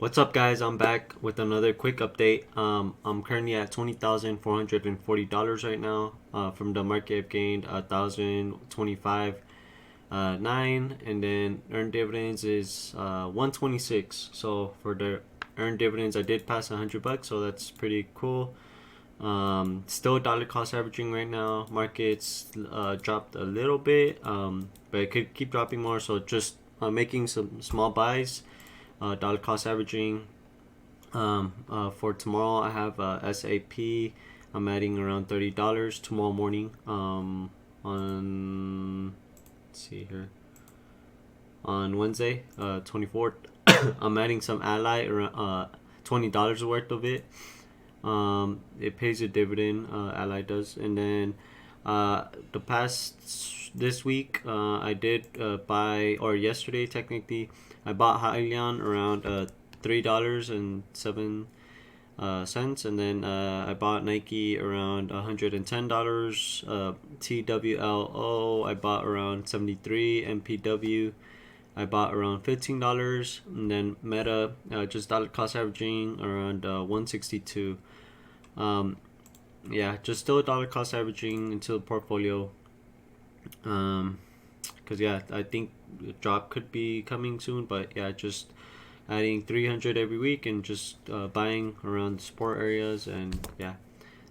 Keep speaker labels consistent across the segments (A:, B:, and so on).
A: What's up, guys? I'm back with another quick update. I'm currently at $20,440 right now. From the market, I've gained 1,025 nine, and then earned dividends is 126. So for the earned dividends, I did pass $100, so that's pretty cool. Still dollar cost averaging right now. Markets dropped a little bit, but it could keep dropping more. So just making some small buys. Dollar cost averaging. For tomorrow, I have SAP. I'm adding around $30 tomorrow morning. On let's see here. On Wednesday, 24th, I'm adding some Ally around $20 worth of it. It pays a dividend. Ally does, and then the past this week, I did buy, or yesterday technically, I bought Hylian around $3.07 and then I bought Nike around $110. TWLO I bought around 73. MPW I bought around $15, and then Meta just dollar cost averaging around 162. Yeah, just still dollar cost averaging into the portfolio. Because yeah, I think the drop could be coming soon, but yeah, just adding 300 every week and just buying around the support areas. And yeah,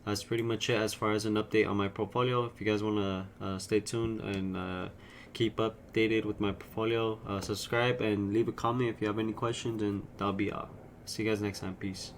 A: that's pretty much it as far as an update on my portfolio. If you guys want to stay tuned and keep updated with my portfolio, subscribe and leave a comment if you have any questions, and that'll be all. See you guys next time. Peace.